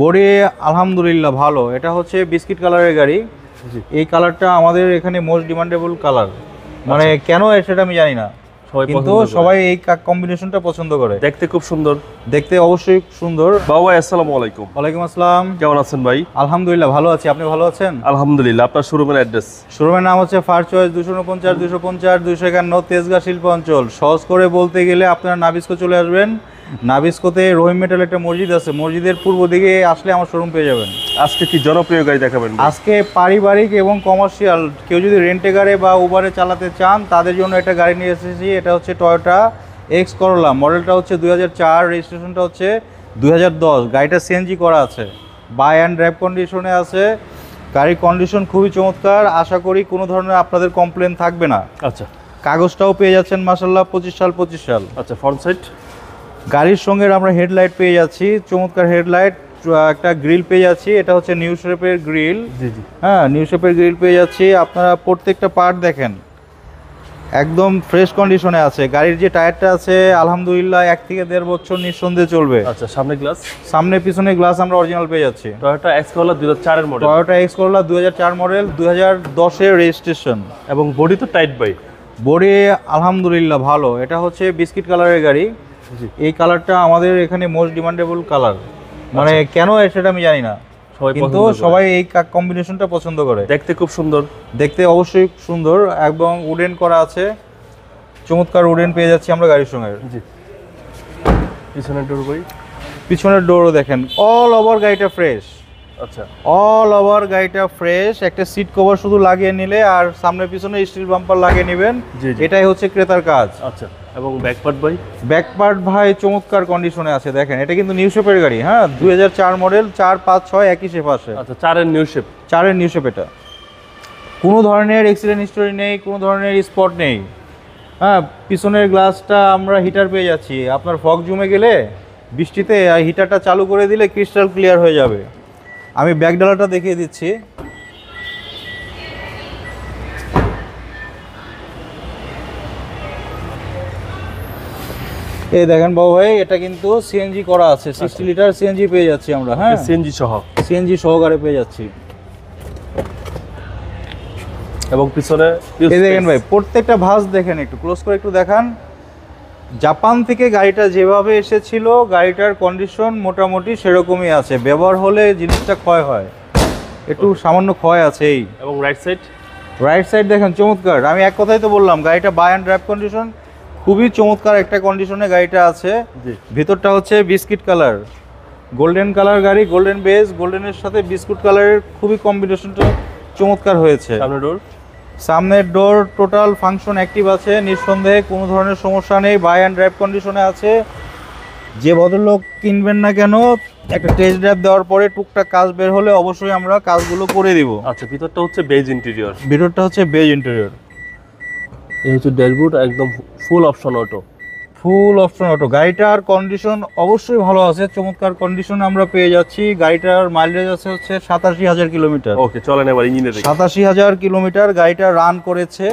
Body আলহামদুলিল্লাহ ভালো। এটা হচ্ছে বিস্কিট কালারের গাড়ি। এই কালারটা আমাদের এখানে মোস্ট ডিমান্ডেবল কালার, মানে কেন সেটা আমি জানি না, কিন্তু সবাই এই কম্বিনেশনটা পছন্দ করে। দেখতে খুব সুন্দর, দেখতে অবশ্যই সুন্দর। বাবু ভাই আসসালামু আলাইকুম। ওয়ালাইকুম আসসালাম, কেমন আছেন ভাই? আলহামদুলিল্লাহ ভালো আছি, আপনি ভালো আছেন? আলহামদুলিল্লাহ। আপনার শোরুমের অ্যাড্রেস? শোরুমের নাম হচ্ছে ফার্স্ট চয়েস 249 250 251 তেজগাঁ শিল্প অঞ্চল। সহজ করে বলতে গেলে আপনারা নাবিস্কো চলে আসবেন। নাবিস্কোতে রহিম মেটাল একটা মসজিদ আছে, মসজিদের পূর্ব দিকে আসলে আমার শোরুম পেয়ে যাবেন। আজকে কি জনপ্রিয় গাড়ি দেখাবেন? আজকে পারিবারিক এবং কমার্শিয়াল, কেউ যদি রেন্টে গাড়ি বা উবারে চালাতে চান তাদের জন্য একটা গাড়ি নিয়ে এসেছি। এটা হচ্ছে টয়োটা এক্স করোলা, মডেলটা হচ্ছে 2004, রেজিস্ট্রেশনটা হচ্ছে 2010। গাড়িটা সিএনজি করা আছে, বাই অ্যান্ড ড্রাইভ কন্ডিশনে আছে। গাড়ির কন্ডিশন খুবই চমৎকার, আশা করি কোনো ধরনের আপনাদের কমপ্লেন থাকবে না। আচ্ছা, কাগজটাও পেয়ে যাচ্ছেন মাশাআল্লাহ 25 সাল। আচ্ছা, ফ্রন্ট সাইড গাড়ির সঙ্গে আমরা হেডলাইট পেয়ে যাচ্ছি, চমৎকার হেডলাইট, একটা গ্রিল পেয়ে যাচ্ছি। এটা হচ্ছে নিউ শেপের গ্রিল। জি জি, হ্যাঁ, নিউ শেপের গ্রিল পেয়ে যাচ্ছি। আপনারা প্রত্যেকটা পার্ট দেখেন একদম ফ্রেশ কন্ডিশনে আছে। গাড়ির যে টায়ারটা আছে আলহামদুলিল্লাহ 1 থেকে 1.5 বছর নিঃসন্দেহে চলবে। আচ্ছা, সামনে গ্লাস, সামনে পিছনে গ্লাস আমরা অরিজিনাল পেয়ে যাচ্ছি। টয়োটা এক্স করোলা 2004 এর model. Toyota X Corolla 2004 model, 2010 এর রেজিস্ট্রেশন। এবং বডি তো টাইট ভাই? বডি আলহামদুলিল্লাহ ভালো। এটা হচ্ছে বিস্কিট কালারের গাড়ি। জি, এই কালারটা আমাদের এখানে মোস্ট ডিমান্ডেবল কালার, মানে কেন সেটা আমি জানি না, কিন্তু সবাই এই কম্বিনেশনটা পছন্দ করে। দেখতে খুব সুন্দর, দেখতে অবশ্যই সুন্দর, এবং উডেন করা আছে, চমৎকার উডেন পেয়ে যাচ্ছি আমরা গাড়ির সঙ্গে। জি, পিছনের ডোর ভাই? পিছনের ডোরও দেখেন, অল ওভার গাড়িটা ফ্রেশ। আচ্ছা, অল ওভার গাড়িটা ফ্রেশ। একটা সিট কভার শুধু লাগিয়ে নিলে আর সামনে পিছনে স্টিল বাম্পার লাগিয়ে নেবেন, এটাই হচ্ছে ক্রেতার কাজ। আচ্ছা, এবং ব্যাক পার্ট ভাই? ব্যাক পার্ট ভাই চমৎকার কন্ডিশনে আছে, দেখেন। এটা কিন্তু নিউ শেপের গাড়ি, হ্যাঁ, 2004 মডেল, 4, 5, 6 একই শেপ আসে। আচ্ছা, 4 এর নিউ শেপ। 4 এর নিউ শেপ। এটা কোনো ধরনের অ্যাক্সিডেন্ট হিস্টোরি নেই, কোনো ধরনের স্পট নেই। হ্যাঁ, পিছনের গ্লাসটা আমরা হিটার পেয়ে যাচ্ছি। আপনার ফগ জমে গেলে বৃষ্টিতে হিটারটা চালু করে দিলে ক্রিস্টাল ক্লিয়ার হয়ে যাবে। আমি ব্যাক ডালাটা দেখিয়ে দিচ্ছি। এই দেখেন বাবু ভাই, এটা কিন্তু সিএনজি করা আছে, 60 লিটার সিএনজি পেয়ে যাচ্ছি আমরা। হ্যাঁ, সিএনজি সহ, সিএনজি সহকারে পেয়ে যাচ্ছি। এবং পিছনে এই দেখেন ভাই, প্রত্যেকটা ভাঁজ দেখেন, একটু ক্লোজ করে একটু দেখান। জাপান থেকে গাড়িটা যেভাবে এসেছিল, গাড়িটার কন্ডিশন মোটামুটি সেরকমই আছে। ব্যবহার হলে জিনিসটা ক্ষয় হয়, একটু সামান্য ক্ষয় আছেই। এবং রাইট সাইড? রাইট সাইড দেখেন চমৎকার। আমি এক কথাই তো বললাম, গাড়িটা বাই অ্যান্ড ড্রাইভ কন্ডিশন, খুবই চমৎকার একটা কন্ডিশনে গাড়িটা আছে। ভিতরটা হচ্ছে বিস্কিট কালার, গোল্ডেন কালার গাড়ি, গোল্ডেন বেজ, গোল্ডেনের সাথে বিস্কুট কালারের খুবই কম্বিনেশনটা চমৎকার হয়েছে। সামনের ডোর? সামনের ডোর টোটাল ফাংশন অ্যাক্টিভ আছে, নিঃসন্দেহে কোনো ধরনের সমস্যা নেই, বাই অ্যান্ড ড্রাইভ কন্ডিশনে আছে। যে ভদ্রলোক কিনবেন না কেন, একটা টেস্ট ড্রাইভ দেওয়ার পরে টুকটাক কাজ বের হলে অবশ্যই আমরা কাজগুলো করে দিব। আচ্ছা, ভিতরটা হচ্ছে বেজ ইন্টেরিয়র? ভিতরটা হচ্ছে বেজ ইন্টেরিয়র। এই হচ্ছে ড্যাশবোর্ড, একদম full option auto. Full option auto. গাড়িটার কন্ডিশন অবশ্যই ভালো আছে, চমৎকার কন্ডিশন আমরা পেয়ে যাচ্ছি। গাড়িটার মাইলেজ আছে হচ্ছে 87,000 কিলোমিটার। ওকে, চলেন এবার ইঞ্জিনে। 87,000 কিলোমিটার গাড়িটা রান করেছে,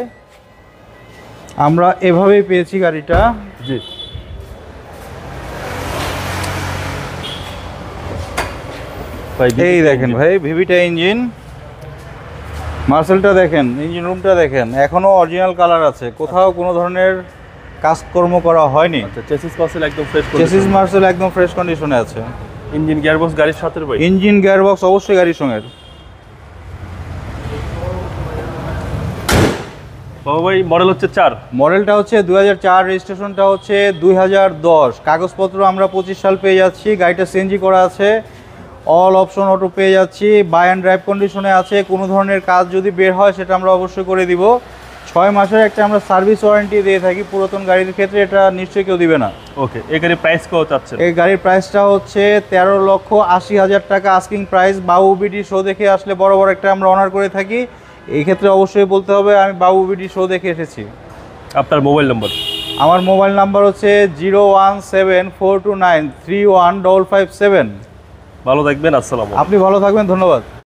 আমরা এভাবেই পেয়েছি গাড়িটা। জি, এই দেখেন ভাই, ভিভিটা ইঞ্জিন, মার্সেলটা দেখেন, ইঞ্জিন রুমটা দেখেন, এখনো অরিজিনাল কালার আছে, কোথাও কোনো ধরনের কাজকর্ম করা হয়নি। আচ্ছা, চেসিস মার্সেল একদম ফ্রেশ, চেসিস মার্সেল একদম ফ্রেশ কন্ডিশনে আছে। ইঞ্জিন গিয়ারবক্স গাড়ির সাথে ভাই? ইঞ্জিন গিয়ারবক্স অবশ্যই গাড়ির সঙ্গে। বাবা ভাই, মডেল হচ্ছে 4? মডেলটা হচ্ছে 2004, রেজিস্ট্রেশনটা হচ্ছে 2010, কাগজপত্র আমরা 25 সাল পেয়ে যাচ্ছি। গাড়িটা সিএনজি করা আছে, অল অপশন অটো পেয়ে যাচ্ছি, বাই অ্যান্ড ড্রাইভ কন্ডিশনে আছে। কোনো ধরনের কাজ যদি বের হয় সেটা আমরা অবশ্যই করে দিব। 6 মাসের একটা আমরা সার্ভিস ওয়ারেন্টি দিয়ে থাকি পুরাতন গাড়ির ক্ষেত্রে, এটা নিশ্চয়ই কেউ দিবে না। ওকে, এই গাড়ির প্রাইস কত চাচ্ছেন? এই গাড়ির প্রাইসটা হচ্ছে 13,80,000 টাকা আস্কিং প্রাইস। বাবু বিডি শো দেখে আসলে বড় বড় একটা আমরা অনার করে থাকি, এই ক্ষেত্রে অবশ্যই বলতে হবে আমি বাবু বিডি শো দেখে এসেছি। আপনার মোবাইল নম্বর? আমার মোবাইল নাম্বার হচ্ছে 01742931557। ভালো থাকবেন, আসসালাম। আপনি ভালো থাকবেন, ধন্যবাদ।